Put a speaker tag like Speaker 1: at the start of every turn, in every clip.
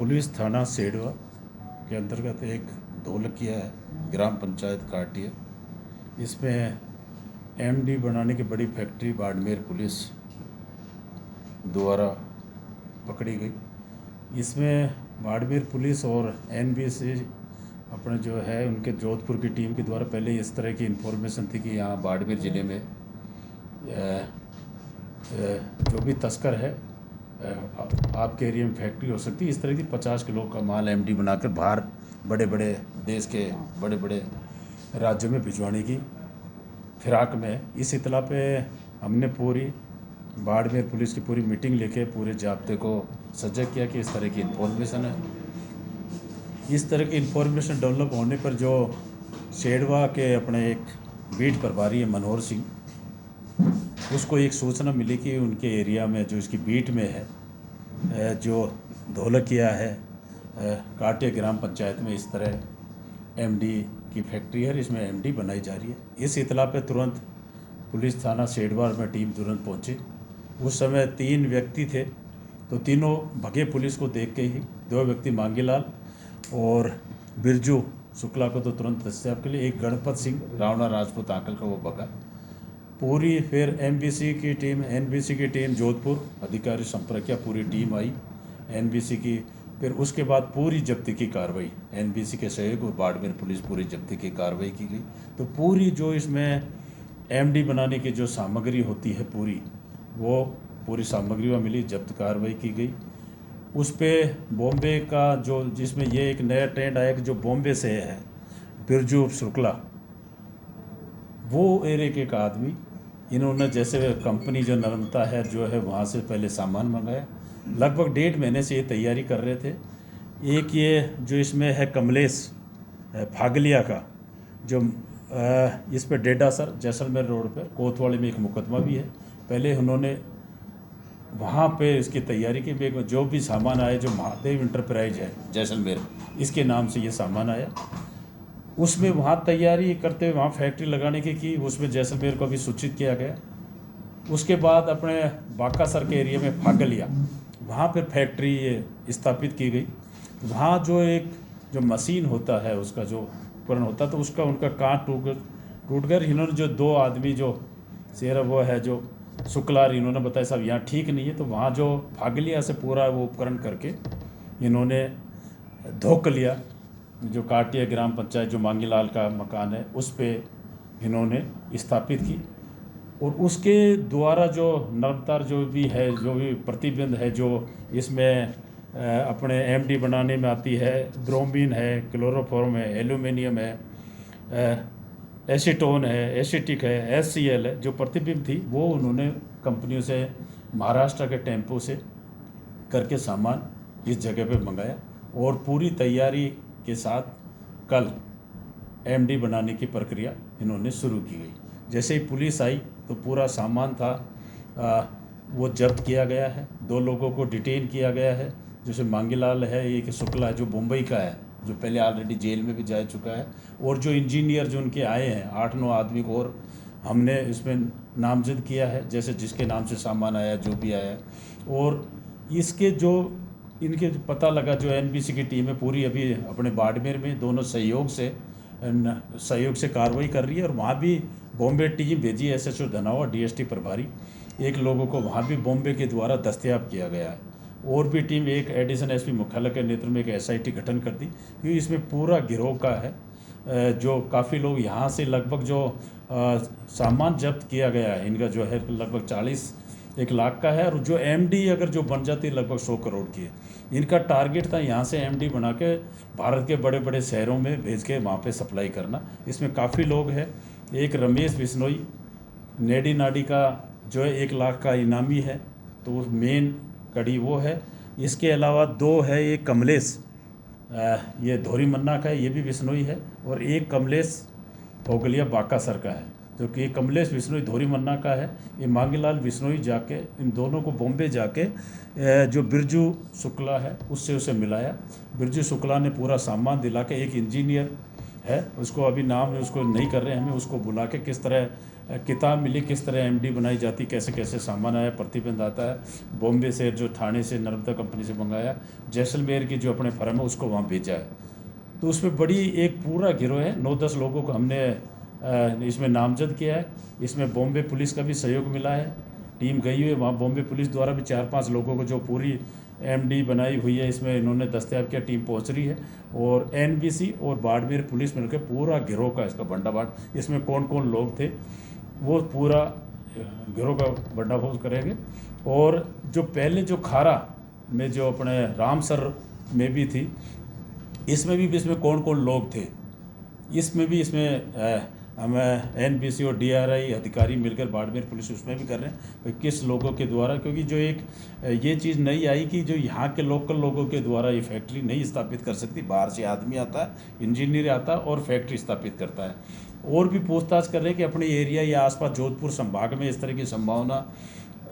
Speaker 1: Police थाना सेडवा के अंतर्गत एक ढोलकिया है, ग्राम पंचायत काटिया। इसमें एमडी बनाने की बड़ी फैक्ट्री बाड़मेर पुलिस द्वारा पकड़ी गई। इसमें बाड़मेर पुलिस और एनबीसी अपने जो है उनके जोधपुर की टीम के द्वारा पहले इस तरह की इन्फॉर्मेशन थी कि यहाँ बाड़मेर ज़िले में जो भी तस्कर है आपके एरिया में फैक्ट्री हो सकती है, इस तरह की 50 किलो का माल एमडी बनाकर बाहर बड़े बड़े देश के बड़े बड़े राज्यों में भिजवाने की फिराक में। इस इतला पे हमने पूरी बाड़मेर पुलिस की पूरी मीटिंग लेके पूरे जाब्ते को सजग किया कि इस तरह की इन्फॉर्मेशन है। इस तरह की इन्फॉर्मेशन डेवलप होने पर जो सेडवा के अपने एक बीट प्रभारी है मनोहर सिंह, उसको एक सूचना मिली कि उनके एरिया में जो इसकी बीट में है जो ढोलकिया है काटिया ग्राम पंचायत में इस तरह एमडी की फैक्ट्री है, इसमें एमडी बनाई जा रही है। इस इतला पे तुरंत पुलिस थाना सेडवार में टीम तुरंत पहुंची। उस समय 3 व्यक्ति थे, तो तीनों भगे पुलिस को देख के ही। 2 व्यक्ति मांगीलाल और बिरजू शुक्ला को तो तुरंत दस्तियाब के लिए, एक गणपत सिंह रावणा राजपूत आंकल का वो भगा। पूरी फिर एनबीसी की टीम जोधपुर अधिकारी संपर्क किया, पूरी टीम आई एनबीसी की। फिर उसके बाद पूरी जब्ती की कार्रवाई एनबीसी के सहयोग और बाड़मेर पुलिस पूरी जब्ती की कार्रवाई की गई। तो पूरी जो इसमें एमडी बनाने की जो सामग्री होती है वो पूरी सामग्री वहाँ मिली, जब्त कार्रवाई की गई। उस पर बॉम्बे का जो जिसमें ये एक नया ट्रेंड आया कि जो बॉम्बे से है बिरजू शुक्ला, वो एरिया के एक आदमी, इन्होंने जैसे कंपनी जो नर्मदा है जो है वहाँ से पहले सामान मंगाया। लगभग 1.5 महीने से ये तैयारी कर रहे थे। एक ये जो इसमें है कमलेश फागलिया का, जो इस पर डेडासर जैसलमेर रोड पर कोतवाली में एक मुकदमा भी है। पहले उन्होंने वहाँ पे इसकी तैयारी की। जो भी सामान आया, जो महादेव इंटरप्राइज है जैसलमेर, इसके नाम से ये सामान आया, उसमें वहाँ तैयारी करते हुए वहाँ फैक्ट्री लगाने की उसमें जैसलमेर को भी सूचित किया गया। उसके बाद अपने बाकासर के एरिया में फागलिया, वहाँ पर फैक्ट्री स्थापित की गई। वहाँ जो एक जो मशीन होता है, उसका जो उपकरण होता है, तो उसका उनका कांच टूट कर इन्होंने जो 2 आदमी जो शेर वो है जो शुक्लार, इन्होंने बताया साहब यहाँ ठीक नहीं है। तो वहाँ जो फागलिया से पूरा वो उपकरण करके इन्होंने धोख लिया। जो काटिया ग्राम पंचायत जो मांगीलाल का मकान है उस पे इन्होंने स्थापित की। और उसके द्वारा जो नवतार जो भी प्रतिबंध है जो इसमें अपने एमडी बनाने में आती है, ब्रोमीन है, क्लोरोफॉर्म है, एल्यूमिनियम है, एसीटोन है, एसिटिक है, एचसीएल है, जो प्रतिबिंब थी वो उन्होंने कंपनियों से महाराष्ट्र के टेम्पो से करके सामान इस जगह पे मंगाया। और पूरी तैयारी के साथ कल एमडी बनाने की प्रक्रिया इन्होंने शुरू की गई। जैसे ही पुलिस आई तो पूरा सामान था वो जब्त किया गया है। 2 लोगों को डिटेन किया गया है, जैसे मांगीलाल है, एक शुक्ला है जो मुंबई का है, जो पहले ऑलरेडी जेल में भी जा चुका है। और जो इंजीनियर जो उनके आए हैं 8-9 आदमी को और हमने इसमें नामजद किया है, जैसे जिसके नाम से सामान आया जो भी आया। और इसके जो इनके पता लगा, जो एनबीसी की टीम है पूरी अभी अपने बाड़मेर में दोनों सहयोग से कार्रवाई कर रही है। और वहाँ भी बॉम्बे टीम भेजी है, एसएचओ धनावा, डीएसटी प्रभारी, एक लोगों को वहाँ भी बॉम्बे के द्वारा दस्तयाब किया गया है। और भी टीम, एक एडिशनल एसपी मुख्यालय के नेतृत्व में एक एसआईटी गठन कर दी, क्योंकि इसमें पूरा गिरोह का है। जो काफ़ी लोग यहाँ से लगभग जो सामान जब्त किया गया है इनका जो है लगभग 40-1 लाख का है। और जो एमडी अगर जो बन जाती है लगभग 100 करोड़ की है। इनका टारगेट था यहाँ से एमडी बना के भारत के बड़े बड़े शहरों में भेज के वहाँ पे सप्लाई करना। इसमें काफ़ी लोग हैं। एक रमेश बिश्नोई नेडी नाडी का जो है 1 लाख का इनामी है, तो मेन कड़ी वो है। इसके अलावा 2 है, एक कमलेश ये धोरी मन्ना का है, ये भी बिश्नोई है। और एक कमलेश फोगलिया बाकासर का है, जो कि कमलेश बिश्नोई धोरी मन्ना का है। ये मांगीलाल बिश्नोई जाके इन दोनों को बॉम्बे जाके जो बिरजू शुक्ला है उससे उसे मिलाया। बिरजू शुक्ला ने पूरा सामान दिला के, एक इंजीनियर है उसको अभी नाम उसको नहीं कर रहे हैं हमें, उसको बुला के किस तरह किताब मिली किस तरह एमडी बनाई जाती, कैसे कैसे सामान आया, प्रतिबंध आता है। बॉम्बे से जो थाने से नर्मदा कंपनी से मंगाया, जैसलमेर की जो अपने फर्म है उसको वहाँ भेजा है। तो उसमें बड़ी एक पूरा गिरोह है, 9-10 लोगों को हमने इसमें नामजद किया है। इसमें बॉम्बे पुलिस का भी सहयोग मिला है, टीम गई हुई है वहाँ। बॉम्बे पुलिस द्वारा भी 4-5 लोगों को जो पूरी एमडी बनाई हुई है इसमें इन्होंने दस्तयाब किया, टीम पहुँच रही है। और एनबीसी और बाड़मेर पुलिस मिलकर पूरा गिरोह का इसका भंडाफोड़, इसमें कौन कौन लोग थे वो पूरा गिरोह का भंडाफोड़ करेंगे। और जो पहले जो खारा में जो अपने रामसर में भी थी, इसमें कौन कौन लोग थे, इसमें हम एनबीसी और डीआरआई अधिकारी मिलकर बाड़मेर पुलिस उसमें भी कर रहे हैं भाई किस लोगों के द्वारा, क्योंकि जो एक ये चीज़ नहीं आई कि जो यहाँ के लोकल लोगों के द्वारा ये फैक्ट्री नहीं स्थापित कर सकती, बाहर से आदमी आता है, इंजीनियर आता है और फैक्ट्री स्थापित करता है। और भी पूछताछ कर रहे हैं कि अपने एरिया या आसपास जोधपुर संभाग में इस तरह की संभावना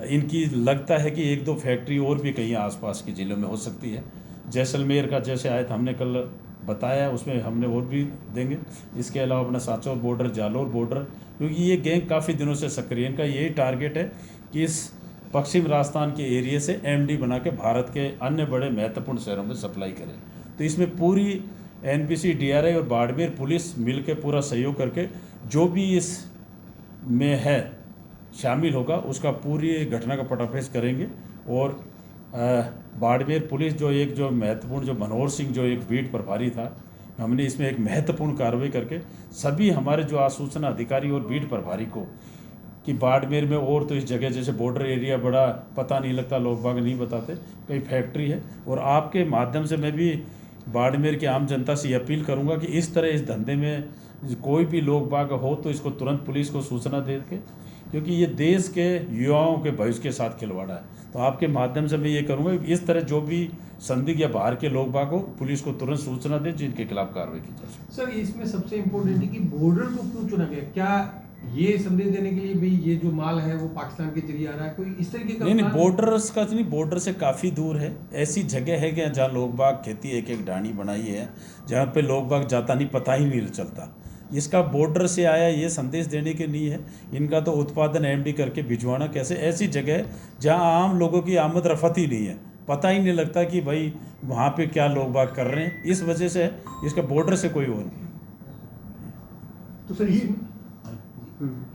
Speaker 1: इनकी लगता है कि 1-2 फैक्ट्री और भी कहीं आसपास के ज़िलों में हो सकती है। जैसलमेर का जैसे आया था हमने कल बताया, उसमें हमने और भी देंगे। इसके अलावा अपना सांचौर बॉर्डर, जालौर बॉर्डर, क्योंकि ये गैंग काफ़ी दिनों से सक्रिय, इनका यही टारगेट है कि इस पश्चिम राजस्थान के एरिया से एमडी बना के भारत के अन्य बड़े महत्वपूर्ण शहरों में सप्लाई करें। तो इसमें पूरी एनबीसी, डीआरआई और बाड़मेर पुलिस मिल के पूरा सहयोग करके जो भी इस में है शामिल होगा उसका पूरी घटना का पर्दाफाश करेंगे। और बाड़मेर पुलिस जो महत्वपूर्ण जो मनोहर सिंह जो एक बीट प्रभारी था, हमने इसमें एक महत्वपूर्ण कार्रवाई करके सभी हमारे जो आसूचना अधिकारी और बीट प्रभारी को कि बाड़मेर में और तो इस जगह जैसे बॉर्डर एरिया बड़ा पता नहीं लगता, लोग बाग नहीं बताते, कई फैक्ट्री है। और आपके माध्यम से मैं भी बाड़मेर की आम जनता से अपील करूंगा कि इस तरह इस धंधे में कोई भी लोग बाग हो तो इसको तुरंत पुलिस को सूचना दे के, क्योंकि ये देश के युवाओं के भविष्य के साथ खिलवाड़ा है। तो आपके माध्यम से मैं ये करूँगा कि इस तरह जो भी संदिग्ध या बाहर के लोग बाग हो पुलिस को तुरंत सूचना दें जिनके खिलाफ कार्रवाई की जा सके।
Speaker 2: सर इसमें सबसे इम्पोर्टेंट है कि बॉर्डर को क्यों चुना गया? क्या ये संदेश देने के लिए भी ये जो माल है वो पाकिस्तान के जरिए आ रहा है, कोई इस तरीके का?
Speaker 1: नहीं, बॉर्डर्स का नहीं, बॉर्डर से काफ़ी दूर है। ऐसी जगह है कि जहाँ लोग बाग खेती एक ढाणी बनाई है जहाँ पे लोग बाग जाता नहीं, पता ही नहीं चलता। इसका बॉर्डर से आया ये संदेश देने के लिए है। इनका तो उत्पादन एमडी करके भिजवाना कैसे, ऐसी जगह है जहाँ आम लोगों की आमद रफत ही नहीं है, पता ही नहीं लगता कि भाई वहाँ पे क्या लोग बाग कर रहे हैं। इस वजह से इसका बॉर्डर से कोई वो नहीं।
Speaker 2: तो सर ये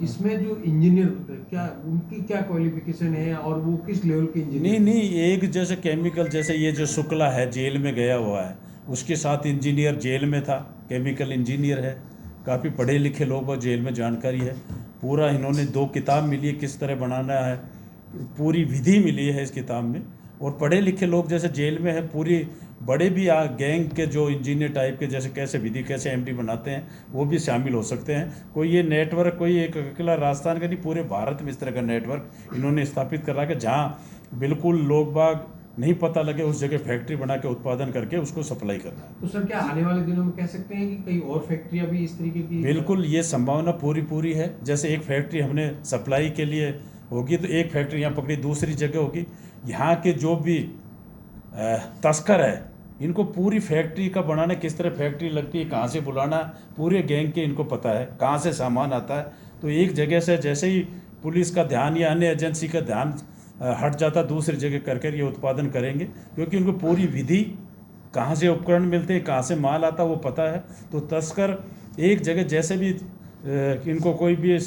Speaker 2: इसमें जो इंजीनियर होते हैं क्या उनकी क्या क्वालिफिकेशन है और वो किस लेवल के इंजीनियर?
Speaker 1: नहीं, एक जैसे केमिकल, जैसे ये जो शुक्ला है जेल में गया हुआ है, उसके साथ इंजीनियर जेल में था, केमिकल इंजीनियर है, काफ़ी पढ़े लिखे लोग और जेल में जानकारी है। पूरा इन्होंने 2 किताब मिली है किस तरह बनाना है, पूरी विधि मिली है इस किताब में। और पढ़े लिखे लोग जैसे जेल में है, पूरी बड़े भी गैंग के जो इंजीनियर टाइप के जैसे कैसे विधि कैसे एमडी बनाते हैं वो भी शामिल हो सकते हैं। कोई ये नेटवर्क कोई एक अकेला राजस्थान का नहीं, पूरे भारत में इस तरह का नेटवर्क इन्होंने स्थापित कर रखा है जहाँ बिल्कुल लोग बाग नहीं पता लगे उस जगह फैक्ट्री बना के उत्पादन करके उसको सप्लाई करना है।
Speaker 2: तो सर क्या आने वाले दिनों में कह सकते हैं कि कई और फैक्ट्रियां भी इस तरीके की?
Speaker 1: बिल्कुल, ये संभावना पूरी है। जैसे एक फैक्ट्री हमने सप्लाई के लिए होगी तो एक फैक्ट्री यहाँ पकड़ी, दूसरी जगह होगी। यहाँ के जो भी तस्कर है इनको पूरी फैक्ट्री का बनाना, किस तरह फैक्ट्री लगती है, कहाँ से बुलाना, पूरे गैंग के इनको पता है, कहाँ से सामान आता है। तो एक जगह से जैसे ही पुलिस का ध्यान या अन्य एजेंसी का ध्यान हट जाता, दूसरी जगह करके ये उत्पादन करेंगे, क्योंकि उनको पूरी विधि कहाँ से उपकरण मिलते हैं, कहाँ से माल आता वो पता है। तो तस्कर एक जगह जैसे भी इनको कोई भी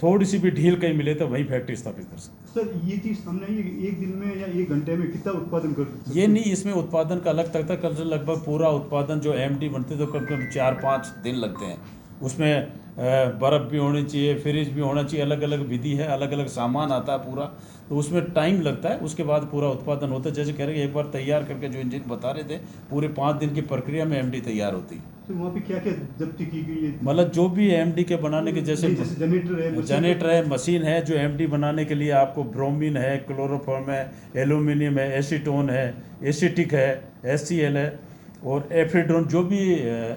Speaker 1: थोड़ी सी भी ढील कहीं मिले तो वहीं फैक्ट्री स्थापित कर सकते।
Speaker 3: सर ये चीज़ हमने एक दिन में या 1 घंटे में कितना उत्पादन कर सकते?
Speaker 1: ये नहीं, इसमें उत्पादन का अलग तक कल से लगभग पूरा उत्पादन जो एमडी बनते तो कम 4-5 दिन लगते हैं। उसमें बर्फ़ भी होनी चाहिए, फ्रिज भी होना चाहिए, अलग अलग विधि है, अलग अलग सामान आता है पूरा, तो उसमें टाइम लगता है। उसके बाद पूरा उत्पादन होता है। जैसे कह रहे हैं एक बार तैयार करके जो इंजन बता रहे थे, पूरे 5 दिन की प्रक्रिया में एमडी तैयार होती है।
Speaker 3: तो वहाँ पे क्या क्या जब्ती की गई है?
Speaker 1: मतलब जो भी एमडी के बनाने के जैसे
Speaker 3: जनरेटर
Speaker 1: है, मशीन है, जो एमडी बनाने के लिए आपको ब्रोमीन है, क्लोरोफॉर्म है, एल्यूमिनियम है, एसीटोन है, एसिटिक है, एचसीएल है और एफिड्रोन, जो भी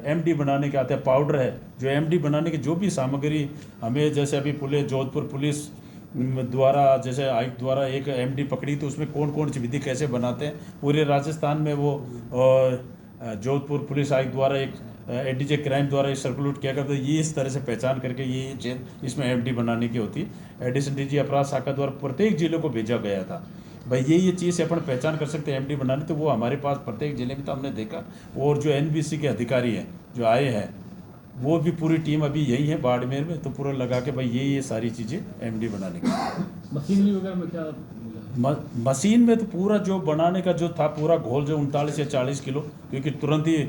Speaker 1: एमडी बनाने के आते हैं, पाउडर है, जो एमडी बनाने की जो भी सामग्री हमें, जैसे अभी जोधपुर पुलिस द्वारा जैसे आयुक्त द्वारा एक एमडी पकड़ी तो उसमें कौन कौन सी विधि कैसे बनाते हैं, पूरे राजस्थान में वो जोधपुर पुलिस आयुक्त द्वारा एक एडीजे क्राइम द्वारा ये सर्कुलेट किया करता है, ये इस तरह से पहचान करके ये चेन इसमें एमडी बनाने की होती है। एडिशन डीजी अपराध शाखा द्वारा प्रत्येक जिले को भेजा गया था भाई ये चीज़ अपन पहचान कर सकते हैं एमडी बनाने, तो वो हमारे पास प्रत्येक जिले में तो हमने देखा। और जो एनबीसी के अधिकारी हैं जो आए हैं वो भी पूरी टीम अभी यही है बाड़मेर में, तो पूरा लगा के भाई ये सारी चीज़ें एमडी बनाने की।
Speaker 4: मशीनरी वगैरह में क्या मिला?
Speaker 1: मशीन में तो पूरा जो बनाने का जो था पूरा घोल जो 39 या 40 किलो, क्योंकि तुरंत ही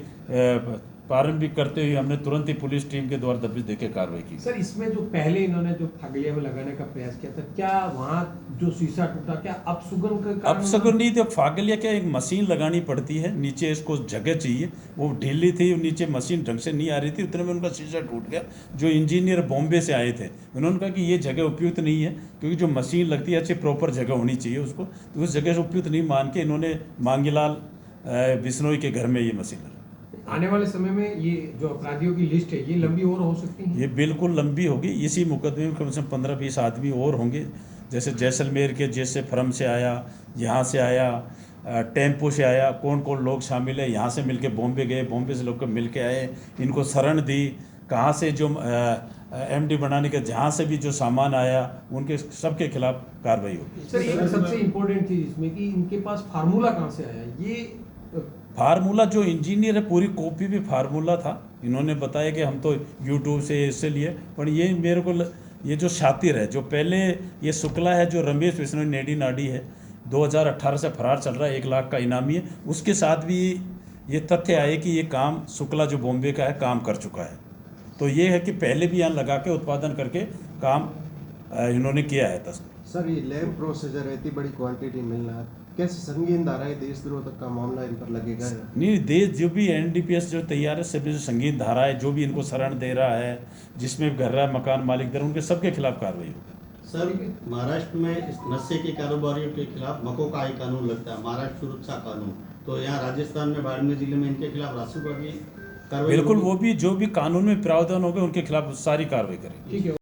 Speaker 1: प्रारंभिक करते हुए हमने तुरंत ही पुलिस टीम के द्वारा दबिश देके कार्रवाई की।
Speaker 2: सर इसमें जो पहले इन्होंने जो फागलिया में लगाने का प्रयास किया था, क्या वहाँ जो शीशा टूटा क्या अपसुगन के कारण?
Speaker 1: अपशगुन नहीं, तो फागलिया क्या एक मशीन लगानी पड़ती है, नीचे इसको जगह चाहिए, वो ढीली थी, नीचे मशीन ढंग से नहीं आ रही थी, उतने में उनका शीशा टूट गया। जो इंजीनियर बॉम्बे से आए थे उन्होंने कहा कि ये जगह उपयुक्त नहीं है, क्योंकि जो मशीन लगती है अच्छी प्रॉपर जगह होनी चाहिए उसको, तो उस जगह से उपयुक्त नहीं मान के इन्होंने मांगीलाल बिश्नोई के घर में ये मशीन लगाई।
Speaker 2: आने वाले समय में ये जो अपराधियों की लिस्ट है ये लंबी और हो सकती है?
Speaker 1: ये बिल्कुल लंबी होगी, इसी मुकदमे में कम से कम 15-20 आदमी और होंगे, जैसे जैसलमेर के जैसे फर्म से आया, यहाँ से आया, टेम्पो से आया, कौन कौन लोग शामिल है, यहाँ से मिलके बॉम्बे गए, बॉम्बे से लोग मिल के आए, इनको शरण दी, कहाँ से जो एमडी बनाने का जहाँ से भी जो सामान आया उनके सबके खिलाफ कार्रवाई होगी।
Speaker 2: सर एक सबसे इम्पोर्टेंट चीज इसमें कि इनके पास फार्मूला कहाँ से आया, ये
Speaker 1: फार्मूला जो इंजीनियर है पूरी कॉपी भी फार्मूला था, इन्होंने बताया कि हम तो यूट्यूब से इससे लिए, पर ये मेरे को ये जो शातिर है जो पहले ये शुक्ला है जो रमेश बिश्नोई नेडी नाडी है 2018 से फरार चल रहा है, 1 लाख का इनामी है, उसके साथ भी ये तथ्य आए कि ये काम शुक्ला जो बॉम्बे का है काम कर चुका है। तो ये है कि पहले भी यहाँ लगा के उत्पादन करके काम इन्होंने किया है।
Speaker 5: सर ये लैब प्रोसीजर इतनी बड़ी क्वांटिटी मिलना कैसे संगीन धारा है, देशद्रोह तक का मामला इन पर लगेगा?
Speaker 1: नहीं, देश जो भी एनडीपीएस जो तैयार है सभी जो संगीन धारा है, जो भी इनको शरण दे रहा है, जिसमें घर रहा मकान मालिक दर, उनके सबके खिलाफ कार्रवाई होगी।
Speaker 6: सर महाराष्ट्र में इस नशे के कारोबारियों के खिलाफ मकोकाई कानून लगता है, महाराष्ट्र सुरक्षा कानून, तो यहाँ राजस्थान में बाड़मेर जिले में इनके खिलाफ रासुका की कार्रवाई
Speaker 1: बिल्कुल, वो भी जो भी कानून में प्रावधान होंगे उनके खिलाफ सारी कार्रवाई करेंगे।
Speaker 2: ठीक है।